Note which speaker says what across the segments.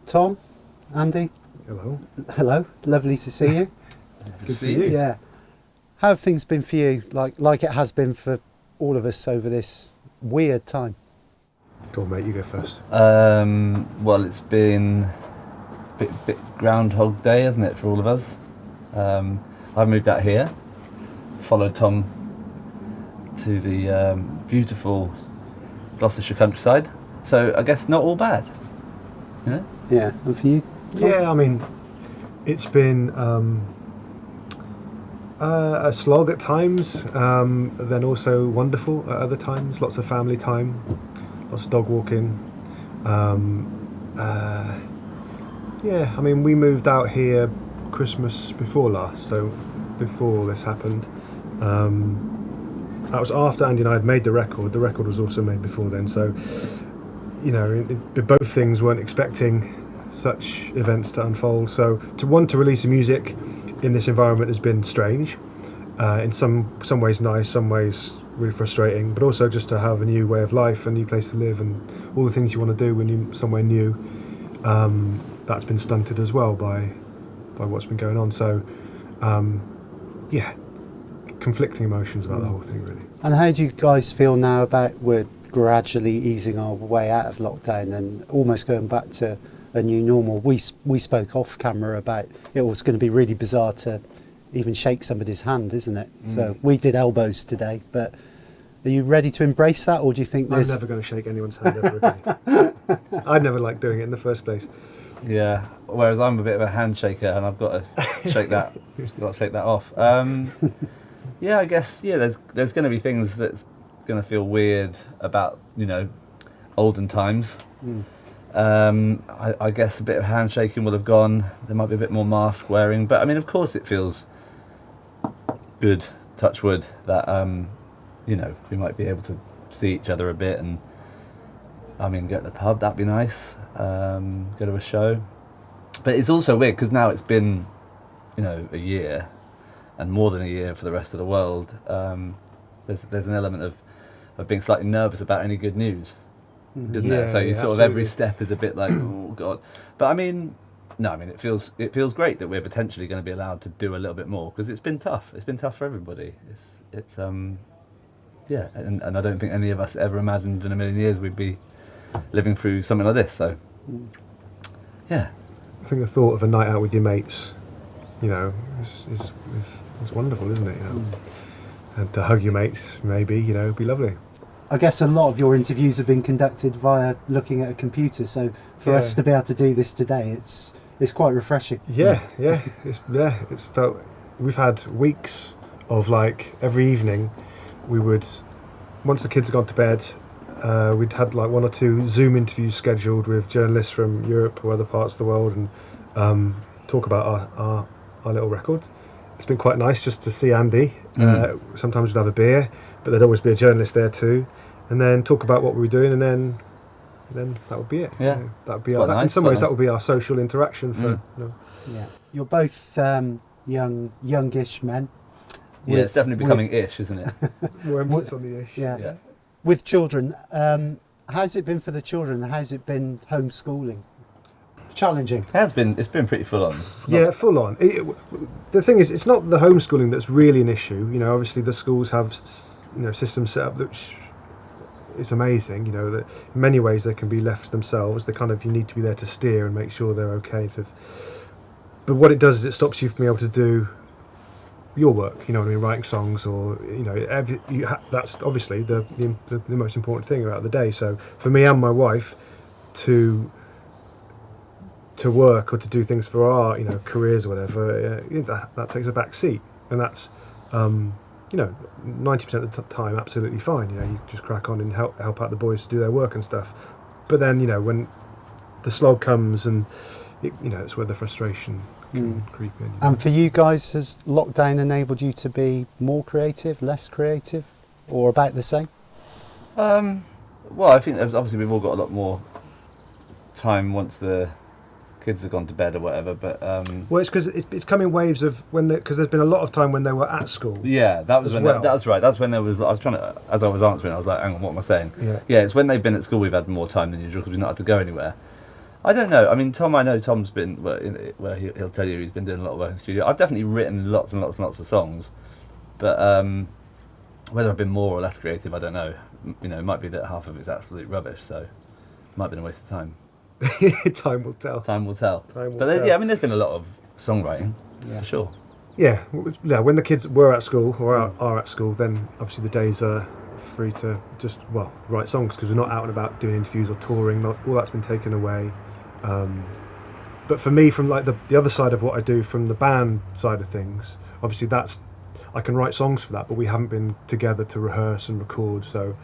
Speaker 1: Tom, Andy.
Speaker 2: Hello.
Speaker 1: Hello. Lovely to see you.
Speaker 2: Good to see you.
Speaker 1: Yeah. How have things been for you? Like it has been for all of us over this weird time.
Speaker 2: Go on, mate. You go first.
Speaker 3: Well, it's been a bit Groundhog Day, hasn't it, for all of us? I've moved out here, followed Tom to the beautiful Gloucestershire countryside. So I guess not all bad. You know?
Speaker 1: Yeah. And for you, Tom?
Speaker 2: Yeah, I mean, it's been a slog at times, then also wonderful at other times. Lots of family time, lots of dog walking. Yeah, I mean, we moved out here Christmas before last, so before this happened. That was after Andy and I had made the record. The record was also made before then, so, you know, both things weren't expecting such events to unfold. So to want to release the music in this environment has been strange. In some ways nice, some ways really frustrating, but also just to have a new way of life, a new place to live, and all the things you want to do when you're somewhere new. That's been stunted as well by what's been going on. So, yeah, conflicting emotions about the whole thing, really.
Speaker 1: And how do you guys feel now about we're gradually easing our way out of lockdown and almost going back to a new normal? We spoke off camera about it was going to be really bizarre to even shake somebody's hand, isn't it? So we did elbows today, but are you ready to embrace that, or do you think
Speaker 2: I'm never going to shake anyone's hand ever again. I never liked doing it in the first place.
Speaker 3: Yeah. Whereas I'm a bit of a handshaker, and I've got to shake that. Got to shake that off. Yeah, I guess. Yeah, there's going to be things that's going to feel weird about, you know, olden times. I guess a bit of handshaking will have gone. There might be a bit more mask wearing, but I mean, of course, it feels good. Touch wood that you know, we might be able to see each other a bit, and I mean, go to the pub. That'd be nice. Go to a show. But it's also weird because now it's been, you know, a year, and more than a year for the rest of the world. There's an element of being slightly nervous about any good news, isn't there? So you sort of every step is a bit like, oh god. But I mean, no, I mean it feels great that we're potentially going to be allowed to do a little bit more, because it's been tough. It's been tough for everybody. It's yeah, and I don't think any of us ever imagined in a million years we'd be living through something like this. So yeah,
Speaker 2: I think the thought of a night out with your mates, you know, is wonderful, isn't it? You know, and to hug your mates, maybe, you know, be lovely.
Speaker 1: I guess a lot of your interviews have been conducted via looking at a computer, so for us to be able to do this today, it's quite refreshing. It's felt. We've had weeks of, like, every evening we would, once the kids had gone to bed, we'd had like one or two Zoom interviews scheduled with journalists from Europe or other parts of the world, and talk about our little records. It's been quite nice just to see Andy. Sometimes we'd have a beer, but there'd always be a journalist there too, and then talk about what we were doing, and then that would be it.
Speaker 3: Yeah,
Speaker 2: you know, that would be
Speaker 3: nice,
Speaker 2: in some ways
Speaker 3: nice.
Speaker 2: That would be our social interaction for. You know.
Speaker 1: Yeah, you're both youngish men.
Speaker 3: Yeah, it's definitely becoming ish, isn't it?
Speaker 2: More emphasis on the ish.
Speaker 1: Yeah. With children, how's it been for the children? How's it been homeschooling? Challenging.
Speaker 3: It's been pretty full on.
Speaker 2: Yeah, full on. The thing is, it's not the homeschooling that's really an issue. You know, obviously the schools have, you know, systems set up which is amazing. You know, that in many ways they can be left to themselves. They kind of, you need to be there to steer and make sure they're okay. But what it does is it stops you from being able to do your work. You know what I mean? Writing songs, or, you know, that's obviously the most important thing about the day. So for me and my wife to work or to do things for our, you know, careers or whatever, that takes a back seat, and that's you know, 90% of the time absolutely fine. You know, you just crack on and help out the boys to do their work and stuff. But then, you know, when the slog comes, and you know, it's where the frustration can creep in.
Speaker 1: And for you guys, has lockdown enabled you to be more creative, less creative, or about the same?
Speaker 3: Well, I think obviously we've all got a lot more time once the kids have gone to bed or whatever, but
Speaker 2: well, it's because it's come in waves of because there's been a lot of time when they were at school.
Speaker 3: Yeah, that was when
Speaker 2: well.
Speaker 3: That's right. That's when there was. I was trying to, as I was answering, I was like, "Hang on, what am I saying?"
Speaker 2: Yeah,
Speaker 3: it's when they've been at school we've had more time than usual because we've not had to go anywhere. I don't know. I mean, Tom, I know Tom's been, he'll tell you he's been doing a lot of work in the studio. I've definitely written lots and lots and lots of songs, but whether I've been more or less creative, I don't know. You know, it might be that half of it's absolute rubbish, so it might have been a waste of time.
Speaker 2: Time will tell.
Speaker 3: Time will tell.
Speaker 2: Time will
Speaker 3: But
Speaker 2: tell.
Speaker 3: yeah, I mean, there's been a lot of songwriting, for sure.
Speaker 2: Yeah, when the kids were at school or are at school, then obviously the days are free to just write songs because we're not out and about doing interviews or touring. All that's been taken away. But for me, from like the other side of what I do, from the band side of things, obviously I can write songs for that, but we haven't been together to rehearse and record. So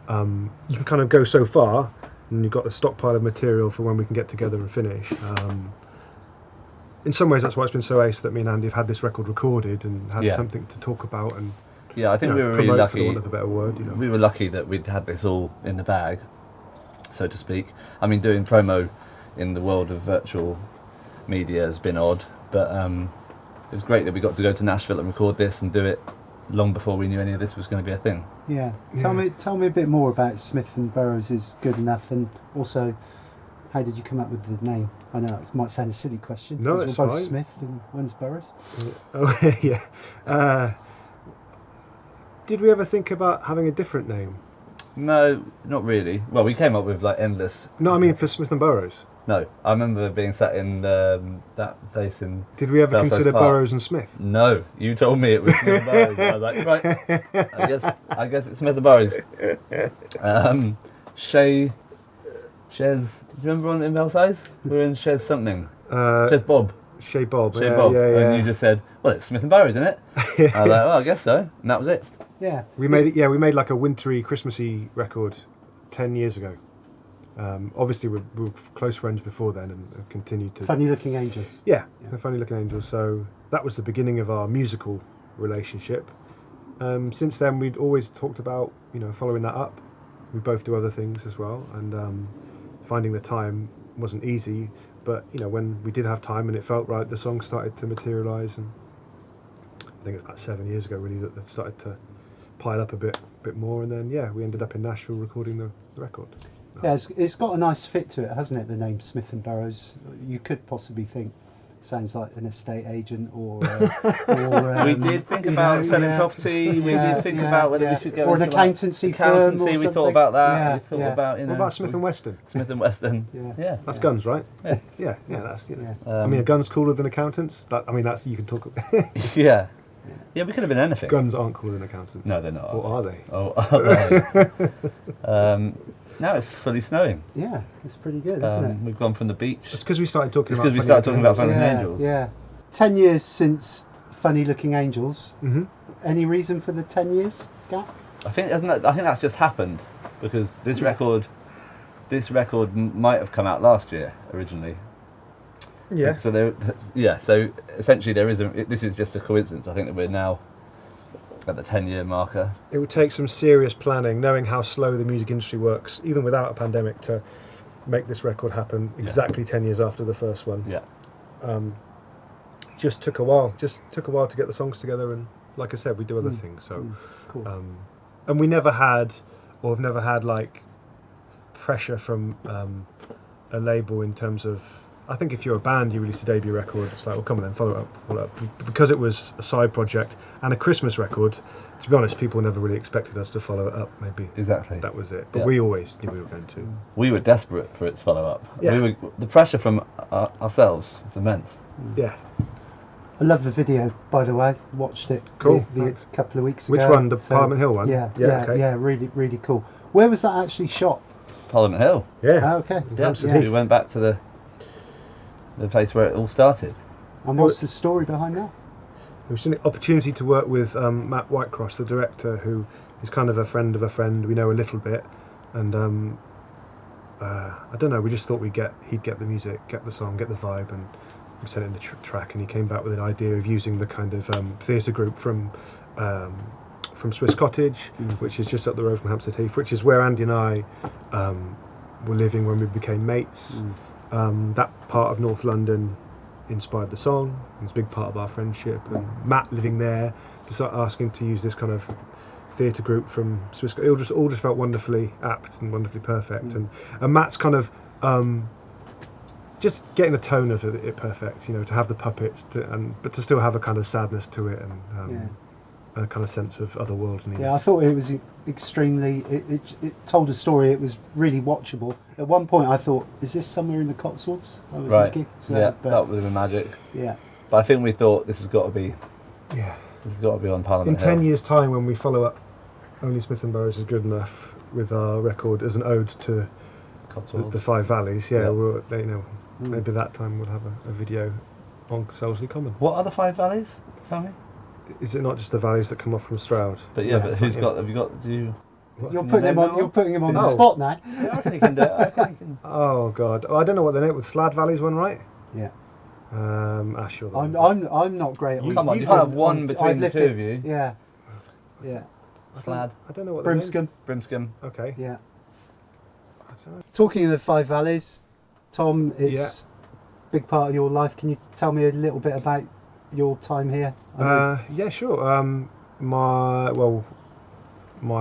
Speaker 2: you can kind of go so far, and you've got a stockpile of material for when we can get together and finish. In some ways, that's why it's been so ace that me and Andy have had this record recorded and had something to talk about and
Speaker 3: I think we were really
Speaker 2: promote,
Speaker 3: lucky.
Speaker 2: for the want of a better word. You know.
Speaker 3: We were lucky that we'd had this all in the bag, so to speak. I mean, doing promo in the world of virtual media has been odd, but it was great that we got to go to Nashville and record this and do it long before we knew any of this was going to be a thing.
Speaker 1: Yeah. Tell me a bit more about Smith and Burrows is Good Enough, and also how did you come up with the name? I know it might sound a silly question.
Speaker 2: No,
Speaker 1: because
Speaker 2: it's
Speaker 1: we're both
Speaker 2: fine.
Speaker 1: Smith and one's Burrows.
Speaker 2: Oh yeah. Did we ever think about having a different name?
Speaker 3: No, not really. Well, we came up with like endless.
Speaker 2: No, I mean for Smith and Burrows.
Speaker 3: No, I remember being sat in that place in.
Speaker 2: Did we ever
Speaker 3: Belsize
Speaker 2: consider
Speaker 3: Park.
Speaker 2: Burrows and Smith?
Speaker 3: No, you told me it was Smith and Burrows. I was like, right, I guess it's Smith and Burrows. Shez, do you remember on in Belsize? We were in Shez something. Shez Bob.
Speaker 2: Shay Bob.
Speaker 3: Shay Bob.
Speaker 2: Yeah.
Speaker 3: And you just said, well, it's Smith and Burrows, isn't it? I was like, well, I guess so. And that was it.
Speaker 1: Yeah.
Speaker 2: We made like a wintry, Christmassy record 10 years ago. Obviously, we were close friends before then and have continued to...
Speaker 1: Funny Looking Angels.
Speaker 2: Yeah, the Funny Looking Angels. So that was the beginning of our musical relationship. Since then, we'd always talked about, following that up. We both do other things as well, and finding the time wasn't easy. But, when we did have time and it felt right, the song started to materialise. And I think it was about 7 years ago, really, that started to pile up a bit more. And then, we ended up in Nashville recording the record.
Speaker 1: Yeah, it's got a nice fit to it, hasn't it? The name Smith and Burrows. You could possibly think sounds like an estate agent or
Speaker 3: we did think about selling property. We did think about whether we should go
Speaker 1: or an
Speaker 3: into
Speaker 1: accountancy firm.
Speaker 3: Accountancy. We thought about that. We thought about
Speaker 2: What about Smith and Weston?
Speaker 3: Smith and Weston.
Speaker 1: Yeah.
Speaker 2: That's guns, right?
Speaker 3: Yeah.
Speaker 2: That's I mean, are guns cooler than accountants? That's you can talk.
Speaker 3: Yeah, we could have been anything.
Speaker 2: Guns aren't cooler than accountants.
Speaker 3: No, they're not.
Speaker 2: Or are they?
Speaker 3: Oh, are they? Now it's fully snowing.
Speaker 1: Yeah, it's pretty good, isn't it?
Speaker 3: We've gone from the beach.
Speaker 2: It's because we started talking about.
Speaker 3: Because we started talking about Funny Angels.
Speaker 1: Yeah. 10 years since Funny Looking Angels.
Speaker 2: Mm-hmm.
Speaker 1: Any reason for the 10 years gap?
Speaker 3: I think that's just happened because this record might have come out last year originally.
Speaker 2: Yeah.
Speaker 3: So essentially this is just a coincidence. I think that we're now at the 10-year marker.
Speaker 2: It would take some serious planning, knowing how slow the music industry works, even without a pandemic, to make this record happen exactly 10 years after the first one.
Speaker 3: Yeah.
Speaker 2: Just took a while. To get the songs together, and like I said, we do other things. So,
Speaker 1: cool.
Speaker 2: And we never had, or have never had, like pressure from a label in terms of. I think if you're a band, you release a debut record, it's like, well, come on then, follow up. Because it was a side project and a Christmas record, to be honest, people never really expected us to follow it up, maybe.
Speaker 3: Exactly.
Speaker 2: That was it. But we always knew we were going to.
Speaker 3: We were desperate for its follow-up.
Speaker 2: Yeah.
Speaker 3: The pressure from ourselves was immense.
Speaker 2: Yeah.
Speaker 1: I love the video, by the way. Watched it a couple of weeks ago.
Speaker 2: Which one? The Parliament Hill one?
Speaker 1: Yeah,
Speaker 2: okay.
Speaker 1: really, really cool. Where was that actually shot?
Speaker 3: Parliament Hill.
Speaker 2: Yeah.
Speaker 1: Oh, okay.
Speaker 3: Yeah, we went back to the place where it all started.
Speaker 1: And what's the story behind that?
Speaker 2: It was an opportunity to work with Matt Whitecross, the director, who is kind of a friend of a friend. We know a little bit, and I don't know. We just thought he'd get the music, get the song, get the vibe, and we sent in the track. And he came back with an idea of using the kind of theatre group from Swiss Cottage, which is just up the road from Hampstead Heath, which is where Andy and I were living when we became mates. That part of North London inspired the song. It's a big part of our friendship. And Matt living there, to start asking to use this kind of theatre group from Swiss, it all just felt wonderfully apt and wonderfully perfect. And Matt's kind of just getting the tone of it perfect, you know, to have the puppets, but to still have a kind of sadness to it, and a kind of sense of otherworldliness.
Speaker 1: Yeah, I thought it was extremely. It told a story. It was really watchable. At one point, I thought, "Is this somewhere in the Cotswolds?" I was thinking. So,
Speaker 3: yeah, that was the magic.
Speaker 1: Yeah,
Speaker 3: but I think we thought this has got to be.
Speaker 2: Yeah,
Speaker 3: this has got to be on Parliament
Speaker 2: in
Speaker 3: Hill.
Speaker 2: 10 years' time, when we follow up, Only Smith and Burrows is good enough with our record as an ode to the Five Valleys. Yeah, we'll, you know, maybe that time we'll have a video on Selsley Common.
Speaker 3: What are the Five Valleys? Tell me.
Speaker 2: Is it not just the valleys that come off from Stroud?
Speaker 3: But but who's got? Have you got? Do you?
Speaker 1: You're putting him on. You're putting him on the spot now.
Speaker 3: Yeah, I reckon he can do it. I reckon he can.
Speaker 2: Oh God, I don't know what the name. With Slad Valley's one, right?
Speaker 1: Yeah.
Speaker 2: Sure.
Speaker 1: I'm not great on.
Speaker 3: Come on, you can't have one between the two of you.
Speaker 1: Yeah. Yeah.
Speaker 3: Slad.
Speaker 2: I don't know what.
Speaker 1: Brimscombe.
Speaker 3: Brimscombe.
Speaker 2: Okay.
Speaker 1: Yeah.
Speaker 2: I don't know.
Speaker 1: Talking of the Five Valleys, Tom, it's a big part of your life. Can you tell me a little bit about your time here?
Speaker 2: Yeah, sure. My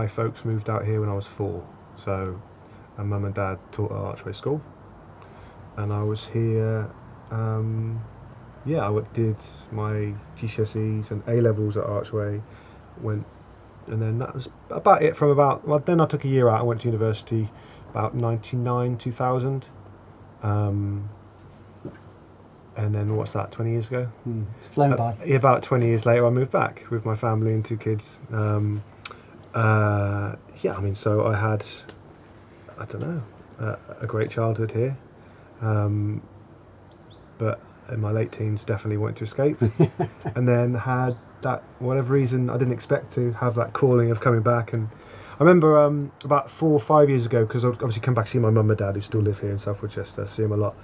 Speaker 2: folks moved out here when I was 4, so Mum and Dad taught at Archway School, and I was here. I did my GCSEs and A levels at Archway, and then that was about it. Then I took a year out and went to university, about 99, 2000. And then what's that? 20 years ago.
Speaker 1: It's flown by.
Speaker 2: About 20 years later, I moved back with my family and 2 kids. So I had, I don't know, a great childhood here. But in my late teens, definitely wanted to escape. And then had that, whatever reason, I didn't expect to have that calling of coming back. And I remember about 4 or 5 years ago, because I'd obviously come back to see my mum and dad who still live here in South Winchester, see them a lot.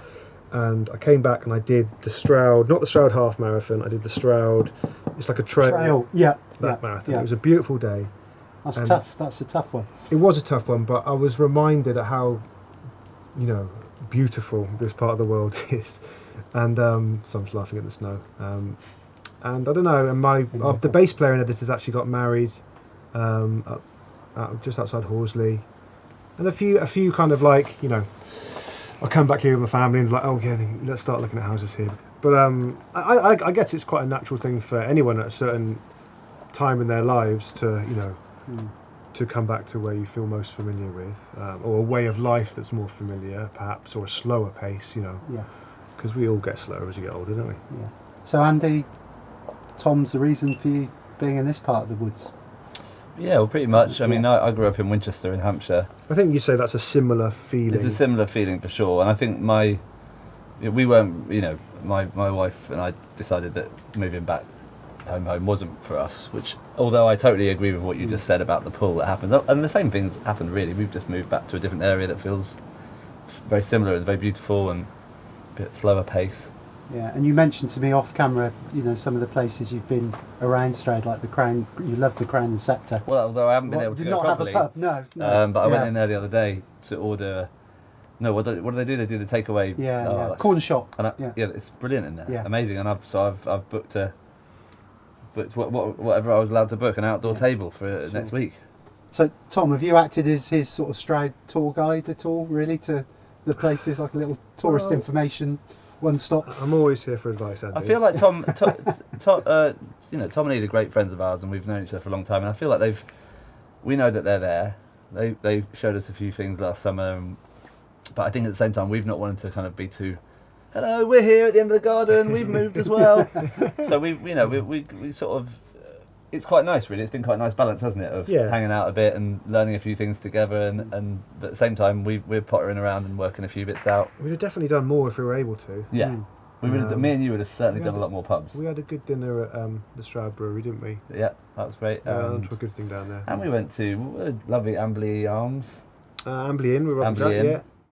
Speaker 2: And I came back and I did the Stroud, not the Stroud half marathon, I did the Stroud, it's like a trail. Marathon.
Speaker 1: Yeah.
Speaker 2: It was a beautiful day.
Speaker 1: That's tough. That's a tough one.
Speaker 2: It was a tough one, but I was reminded of how, beautiful this part of the world is. And someone's laughing at the snow. And I don't know, and the bass player and editors actually got married just outside Horsley. And a few kind of like, I come back here with my family and let's start looking at houses here. But I guess it's quite a natural thing for anyone at a certain time in their lives to to come back to where you feel most familiar with, or a way of life that's more familiar, perhaps, or a slower pace. Because we all get slower as you get older, don't we?
Speaker 1: Yeah. So Andy, Tom's the reason for you being in this part of the woods.
Speaker 3: Yeah, well, pretty much. I mean, I grew up in Winchester in Hampshire.
Speaker 2: I think you say that's a similar feeling.
Speaker 3: It's a similar feeling for sure, and I think my wife and I decided that moving back home wasn't for us. Which, although I totally agree with what you just said about the pull that happened, and the same thing happened really. We've just moved back to a different area that feels very similar and very beautiful and a bit slower pace.
Speaker 1: Yeah, and you mentioned to me off camera, some of the places you've been around Stroud, like the Crown. You love the Crown and Sceptre.
Speaker 3: Well, although I haven't been able to go properly.
Speaker 1: Did not have a pub, no.
Speaker 3: But I went in there the other day to order. No, what do they do? They do the takeaway.
Speaker 1: Yeah, corner shop.
Speaker 3: And it's brilliant in there.
Speaker 1: Yeah.
Speaker 3: Amazing. And I've booked whatever I was allowed to book, an outdoor table for next week. So
Speaker 1: Tom, have you acted as his sort of Stroud tour guide at all? Really, to the places, like a little tourist information. One stop.
Speaker 2: I'm always here for advice, Andy.
Speaker 3: I feel like Tom and Lee are great friends of ours, and we've known each other for a long time. And I feel like we know that they're there. They showed us a few things last summer, but I think at the same time we've not wanted to kind of be too. Hello, we're here at the end of the garden. We've moved as well. So we sort of. It's quite nice, really. It's been quite a nice balance, hasn't it, of hanging out a bit and learning a few things together, and but at the same time, we're pottering around and working a few bits out.
Speaker 2: We'd have definitely done more if we were able to.
Speaker 3: Yeah, me and you would have certainly done a lot more pubs.
Speaker 2: We had a good dinner at the Stroud Brewery, didn't we?
Speaker 3: Yeah, that was great.
Speaker 2: It was a good thing down there.
Speaker 3: And we went to lovely Amberley Arms.
Speaker 2: Amberley Inn, we were
Speaker 3: Amberley Inn.
Speaker 2: Yeah.